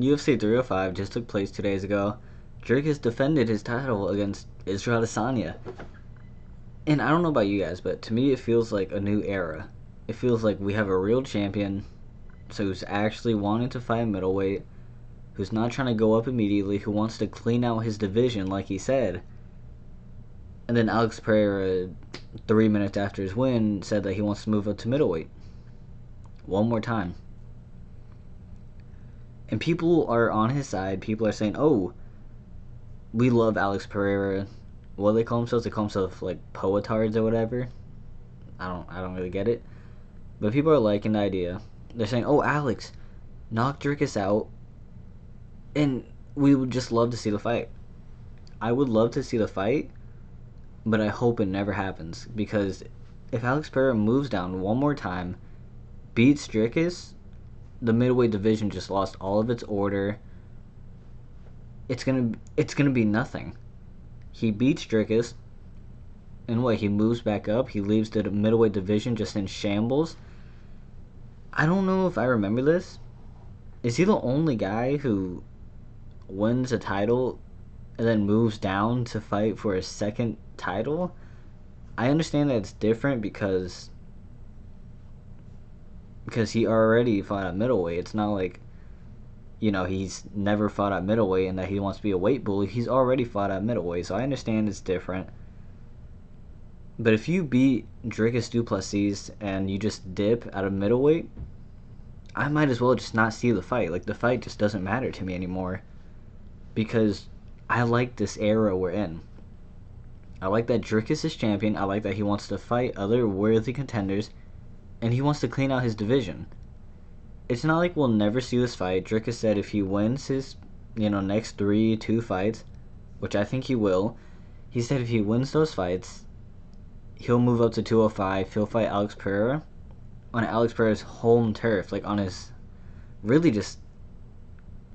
UFC 305 just took place 2 days ago. Drake has defended his title against Israel Adesanya. And I don't know about you guys, but to me it feels like a new era. It feels like we have a real champion, so who's actually wanting to fight middleweight, who's not trying to go up immediately, who wants to clean out his division like he said. And then Alex Pereira, 3 minutes after his win, said that he wants to move up to middleweight. One more time. And people are on his side. People are saying, oh, we love Alex Pereira. What do they call themselves? They call themselves like poetards or whatever. I don't really get it. But people are liking the idea. They're saying, oh, Alex, knock Dricus out. And we would just love to see the fight. I would love to see the fight, but I hope it never happens. Because if Alex Pereira moves down one more time, beats Dricus, the middleweight division just lost all of its order. It's gonna be nothing. He beats Dricus, and what? He moves back up. He leaves the middleweight division just in shambles. I don't know if I remember this. Is he the only guy who wins a title and then moves down to fight for a second title? I understand that it's different because he already fought at middleweight. It's not like, he's never fought at middleweight and that he wants to be a weight bully. He's already fought at middleweight, so I understand it's different. But if you beat Dricus du Plessis and you just dip out of middleweight, I might as well just not see the fight. Like, the fight just doesn't matter to me anymore. Because I like this era we're in. I like that Dricus is champion. I like that he wants to fight other worthy contenders. And he wants to clean out his division. It's not like we'll never see this fight. Dricus said if he wins his, next 2 fights, which I think he will, he said if he wins those fights, he'll move up to 205. He'll fight Alex Pereira on Alex Pereira's home turf, like on his, really just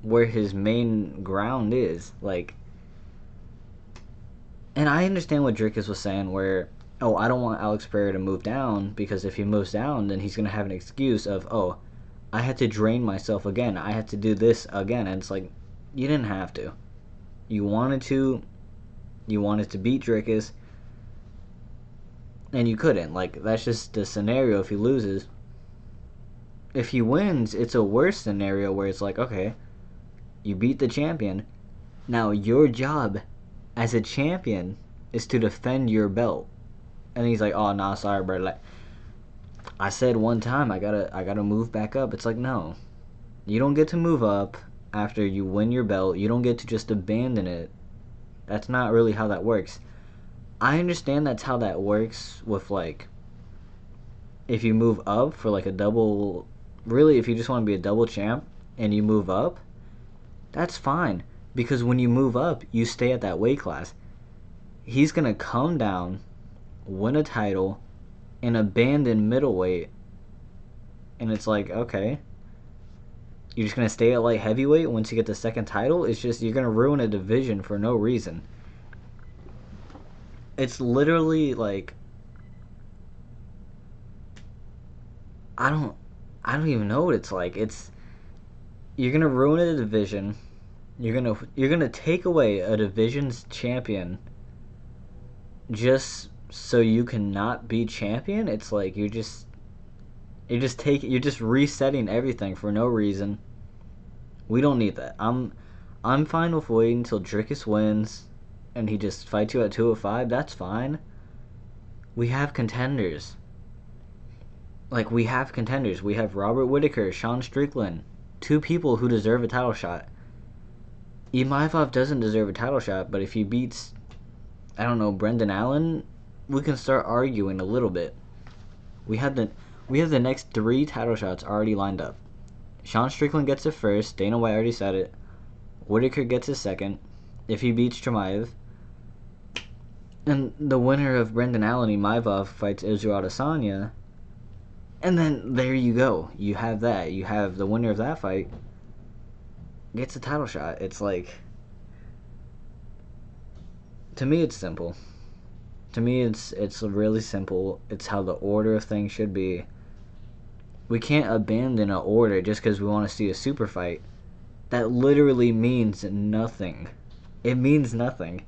where his main ground is. Like, and I understand what Dricus was saying where, oh, I don't want Alex Pereira to move down because if he moves down, then he's going to have an excuse of, oh, I had to drain myself again. I had to do this again. And it's like, you didn't have to. You wanted to beat Dricus, and you couldn't. Like, that's just the scenario if he loses. If he wins, it's a worse scenario where it's like, okay, you beat the champion. Now your job as a champion is to defend your belt. And he's like, oh, nah, sorry, bro. Like, I said one time I gotta move back up. It's like, no. You don't get to move up after you win your belt. You don't get to just abandon it. That's not really how that works. I understand that's how that works with, like, if you move up for, like, a double... Really, if you just want to be a double champ and you move up, that's fine. Because when you move up, you stay at that weight class. He's gonna come down, win a title, and abandon middleweight. And it's like, okay, you're just gonna stay at light heavyweight once you get the second title? It's just, you're gonna ruin a division for no reason. It's literally like, I don't even know what it's like. You're gonna ruin a division. You're gonna take away a division's champion just so you cannot be champion. It's like you're just resetting everything for no reason. We don't need that. I'm fine with waiting until Dricus wins and he just fights you at 205. That's fine. We have contenders. Like, we have contenders. We have Robert Whittaker, Sean Strickland, 2 people who deserve a title shot. Imaivov doesn't deserve a title shot, but if he beats, I don't know, Brendan Allen, we can start arguing a little bit. We have the next 3 title shots already lined up. Sean Strickland gets it first. Dana White already said it. Whittaker gets his second if he beats Chimaev. And the winner of Brendan Allen, Imaivov, fights Israel Adesanya. And then there you go. You have that. You have the winner of that fight gets a title shot. It's like, to me it's simple. To me it's really simple. It's how the order of things should be. We can't abandon an order just because we want to see a super fight. That literally means nothing. It means nothing.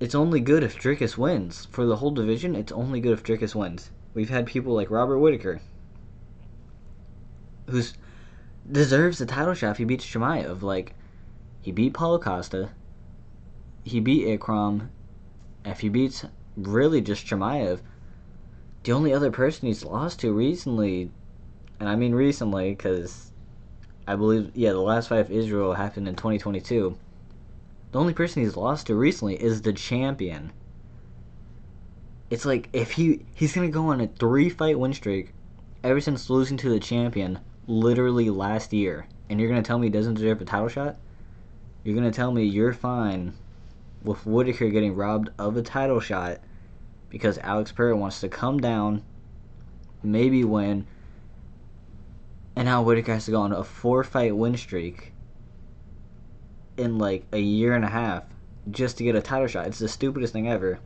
It's only good if Dricus wins. For the whole division, it's only good if Dricus wins. We've had people like Robert Whittaker, who deserves the title shot if he beats Chimaev. Like, he beat Paulo Costa, he beat Ikram. If he beats really just Chimaev, the only other person he's lost to recently, and I mean recently because I believe, the last fight of Israel happened in 2022. The only person he's lost to recently is the champion. It's like, if he's going to go on a 3-fight win streak ever since losing to the champion literally last year, and you're going to tell me he doesn't deserve a title shot? You're going to tell me you're fine with Whittaker getting robbed of a title shot because Alex Pereira wants to come down, maybe win, and now Whittaker has to go on a 4-fight win streak in like a year and a half just to get a title shot? It's the stupidest thing ever.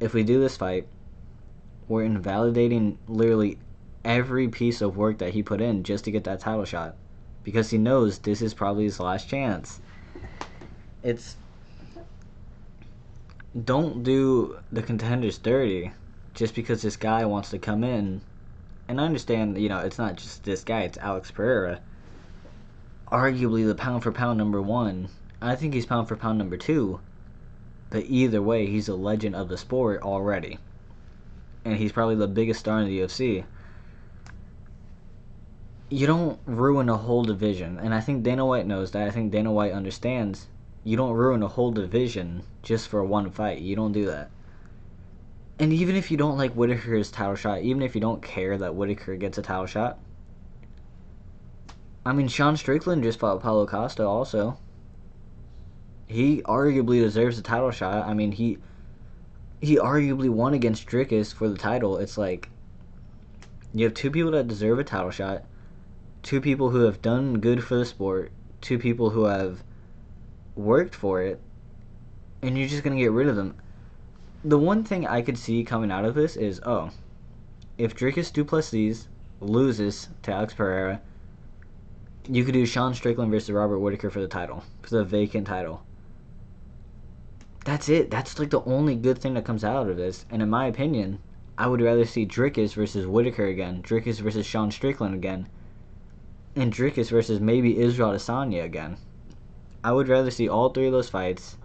If we do this fight, we're invalidating literally every piece of work that he put in just to get that title shot, because he knows this is probably his last chance. Don't do the contenders dirty just because this guy wants to come in. And I understand, it's not just this guy, it's Alex Pereira. Arguably the pound for pound number 1. I think he's pound for pound number 2. But either way, he's a legend of the sport already. And he's probably the biggest star in the UFC. You don't ruin a whole division. And I think Dana White knows that. I think Dana White understands. You don't ruin a whole division just for one fight. You don't do that. And even if you don't like Whittaker's title shot, even if you don't care that Whittaker gets a title shot, I mean, Sean Strickland just fought Paulo Costa also. He arguably deserves a title shot. I mean, he arguably won against Dricus for the title. It's like, you have 2 people that deserve a title shot, 2 people who have done good for the sport, 2 people who have worked for it, and you're just going to get rid of them. The one thing I could see coming out of this is, if Dricus du Plessis loses to Alex Pereira, you could do Sean Strickland versus Robert Whittaker for the title, for the vacant title. That's it. That's like the only good thing that comes out of this. And in my opinion, I would rather see Dricus versus Whittaker again, Dricus versus Sean Strickland again, and Dricus versus maybe Israel Adesanya again. I would rather see all 3 of those fights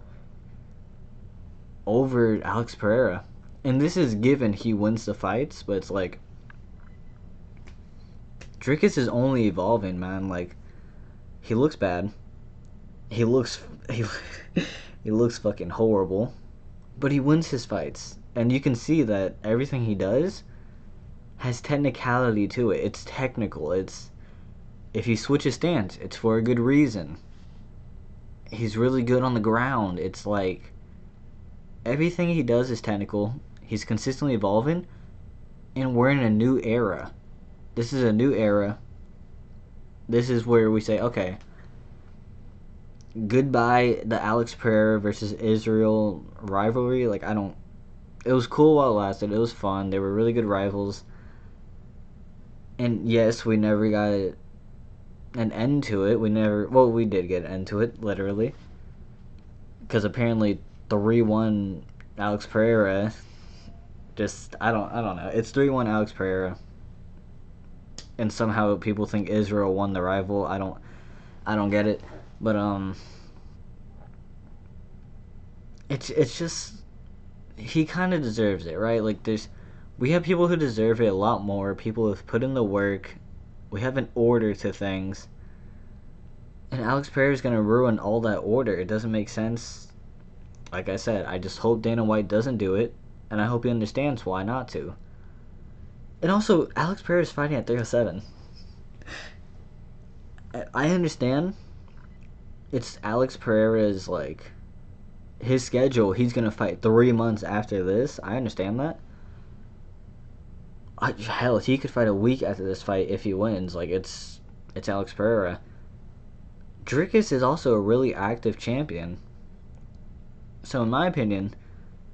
over Alex Pereira. And this is given he wins the fights, but it's like, Dricus is only evolving, man. Like, he looks bad. He looks fucking horrible. But he wins his fights. And you can see that everything he does has technicality to it. It's technical. If he switches stance, it's for a good reason. He's really good on the ground. It's like, everything he does is technical. He's consistently evolving. And we're in a new era. This is a new era. This is where we say, okay, goodbye the Alex Pereira versus Israel rivalry. Like, it was cool while it lasted. It was fun. They were really good rivals. And yes, we never got an end to it. We did get an end to it, literally. Because apparently 3-1 Alex Pereira, I don't know. It's 3-1 Alex Pereira. And somehow people think Israel won the rival. I don't get it. But it's just, he kind of deserves it, right? Like, we have people who deserve it a lot more. People who have put in the work. We have an order to things. And Alex Pereira is gonna ruin all that order. It doesn't make sense. Like I said, I just hope Dana White doesn't do it, and I hope he understands why not to. And also, Alex Pereira is fighting at 307. I understand. It's Alex Pereira's, like, his schedule. He's gonna fight 3 months after this. I understand that. Hell, he could fight a week after this fight if he wins. Like, it's Alex Pereira. Dricus is also a really active champion. So in my opinion,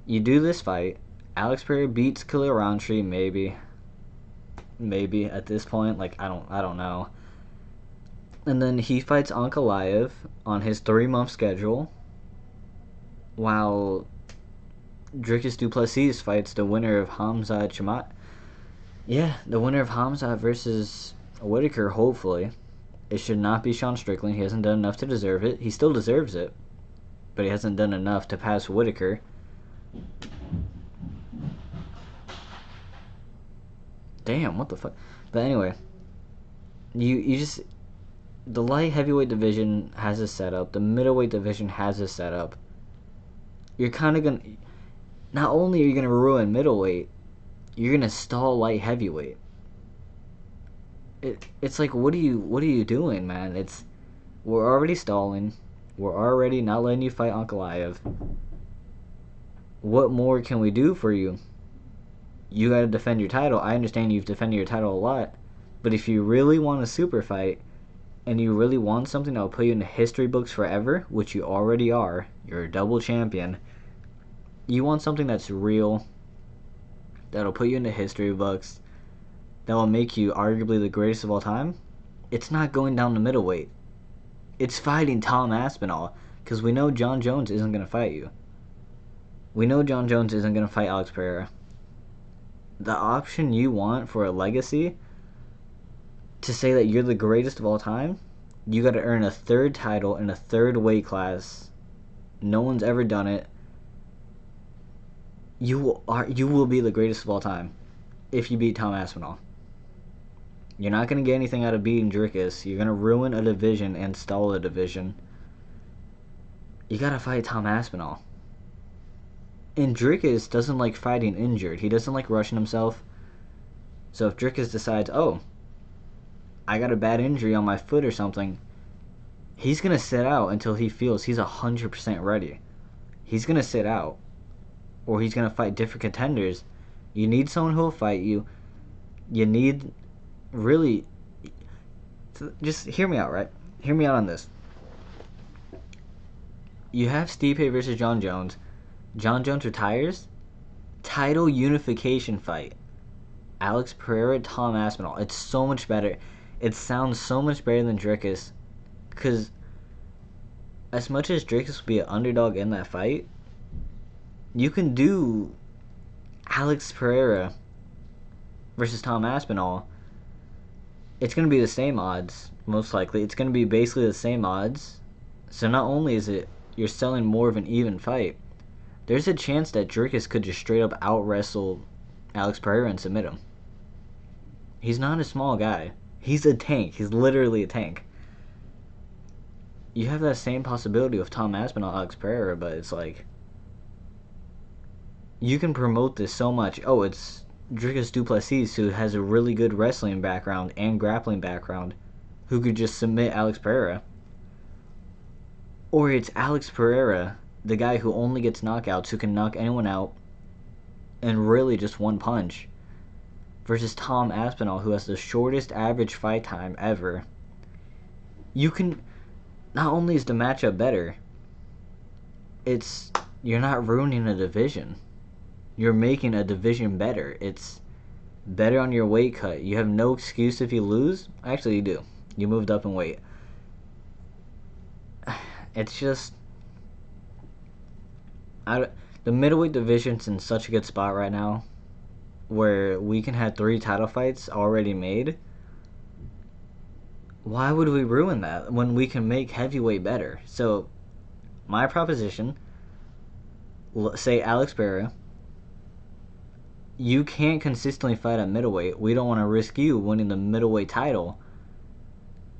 you do this fight. Alex Pereira beats Khalil Roundtree, maybe at this point. Like, I don't know. And then he fights Ankalaev on his 3-month schedule, while Dricus du Plessis fights the winner of Hamza Chimat. Yeah, the winner of Hamza versus Whitaker, hopefully. It should not be Sean Strickland. He hasn't done enough to deserve it. He still deserves it, but he hasn't done enough to pass Whitaker. Damn, what the fuck? But anyway, you just, the light heavyweight division has a setup. The middleweight division has a setup. You're kind of gonna, not only are you gonna ruin middleweight, you're gonna stall light heavyweight. It's like, what are you doing, man? We're already stalling. We're already not letting you fight Ankalaev. What more can we do for you? You gotta defend your title. I understand you've defended your title a lot, but if you really want a super fight, and you really want something that will put you in the history books forever, which you already are, you're a double champion, you want something that's real, that'll put you in the history books, that will make you arguably the greatest of all time, it's not going down to middleweight. It's fighting Tom Aspinall, because we know John Jones isn't going to fight you. We know John Jones isn't going to fight Alex Pereira. The option you want for a legacy, to say that you're the greatest of all time, you got to earn a 3rd title in a 3rd weight class. No one's ever done it. You will be the greatest of all time if you beat Tom Aspinall. You're not going to get anything out of beating Dricus. You're going to ruin a division and stall a division. You got to fight Tom Aspinall. And Dricus doesn't like fighting injured. He doesn't like rushing himself. So if Dricus decides, oh, I got a bad injury on my foot or something, he's going to sit out until he feels he's 100% ready. He's going to sit out. Or he's going to fight different contenders. You need someone who will fight you. You need, really, just hear me out, right? Hear me out on this. You have Stipe versus John Jones. John Jones retires. Title unification fight. Alex Pereira, Tom Aspinall. It's so much better. It sounds so much better than Dricus. Because as much as Dricus will be an underdog in that fight, you can do Alex Pereira versus Tom Aspinall. It's going to be the same odds, most likely. It's going to be basically the same odds. So not only is it, you're selling more of an even fight, there's a chance that Dricus could just straight up out-wrestle Alex Pereira and submit him. He's not a small guy. He's a tank. He's literally a tank. You have that same possibility with Tom Aspinall, Alex Pereira, but it's like, you can promote this so much. Oh, it's Dricus du Plessis, who has a really good wrestling background and grappling background, who could just submit Alex Pereira. Or it's Alex Pereira, the guy who only gets knockouts, who can knock anyone out and really just one punch, versus Tom Aspinall, who has the shortest average fight time ever. You can, not only is the matchup better, you're not ruining a division. You're making a division better. It's better on your weight cut. You have no excuse if you lose. Actually, you do. You moved up in weight. It's just, the middleweight division's in such a good spot right now, where we can have 3 title fights already made. Why would we ruin that when we can make heavyweight better? So, my proposition, say Alex Pereira, you can't consistently fight at middleweight. We don't want to risk you winning the middleweight title,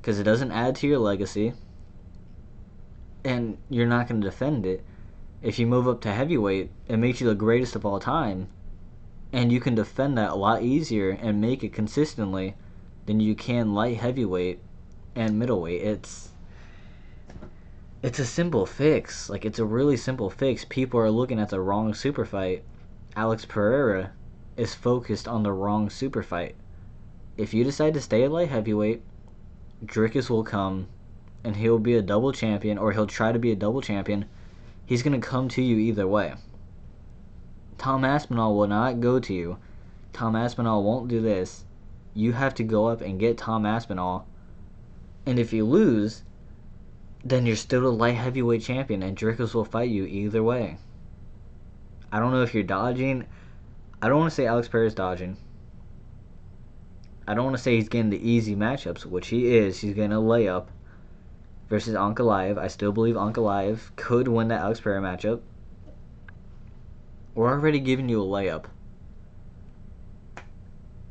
because it doesn't add to your legacy, and you're not going to defend it. If you move up to heavyweight, it makes you the greatest of all time, and you can defend that a lot easier and make it consistently than you can light heavyweight and middleweight. It's a simple fix. Like, it's a really simple fix. People are looking at the wrong super fight. Alex Pereira is focused on the wrong super fight. If you decide to stay at light heavyweight, Dricus will come and he'll be a double champion, or he'll try to be a double champion. He's going to come to you either way. Tom Aspinall will not go to you. Tom Aspinall won't do this. You have to go up and get Tom Aspinall And if you lose, then you're still the light heavyweight champion, and Dricus will fight you either way. I don't know if you're dodging. I don't want to say Alex Pereira's dodging. I don't want to say he's getting the easy matchups, which he is. He's getting a layup versus Ankalaev. I still believe Ankalaev could win that Alex Pereira matchup. We're already giving you a layup.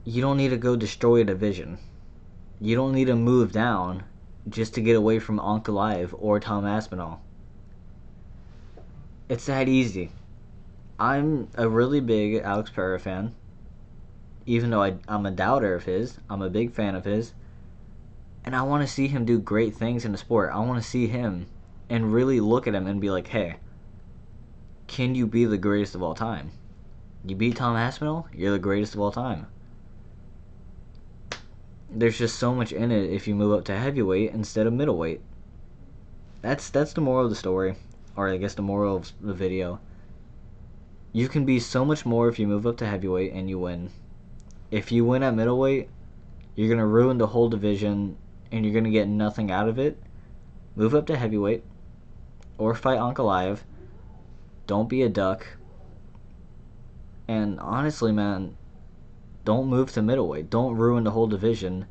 You don't need to go destroy a division. You don't need to move down just to get away from Ankalaev or Tom Aspinall. It's that easy. I'm a really big Alex Pereira fan. Even though I'm a doubter of his, I'm a big fan of his. And I want to see him do great things in the sport. I want to see him and really look at him and be like, hey, can you be the greatest of all time? You beat Tom Aspinall, you're the greatest of all time. There's just so much in it if you move up to heavyweight instead of middleweight. That's the moral of the story, or I guess the moral of the video. You can be so much more if you move up to heavyweight and you win. If you win at middleweight, you're going to ruin the whole division and you're going to get nothing out of it. Move up to heavyweight or fight Ankalaev. Don't be a duck. And honestly, man, don't move to middleweight. Don't ruin the whole division.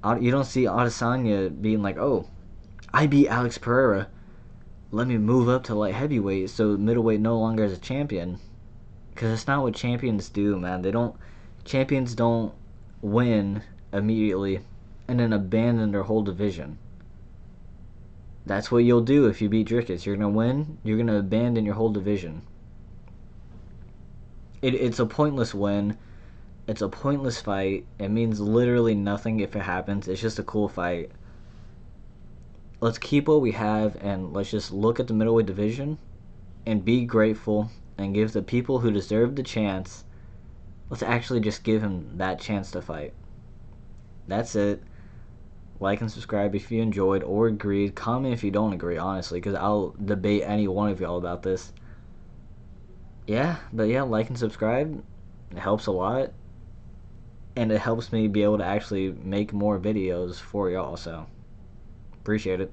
You don't see Adesanya being like, oh, I beat Alex Pereira. Let me move up to light heavyweight so middleweight no longer is a champion. Because that's not what champions do, man. Champions don't win immediately and then abandon their whole division. That's what you'll do if you beat Dricus. You're going to win, you're going to abandon your whole division. It's a pointless win. It's a pointless fight. It means literally nothing if it happens. It's just a cool fight. Let's keep what we have and let's just look at the middleweight division and be grateful and give the people who deserve the chance, let's actually just give him that chance to fight. That's it. Like and subscribe if you enjoyed or agreed. Comment if you don't agree, honestly, because I'll debate any one of y'all about this. Yeah, like and subscribe. It helps a lot. And it helps me be able to actually make more videos for y'all, so appreciate it.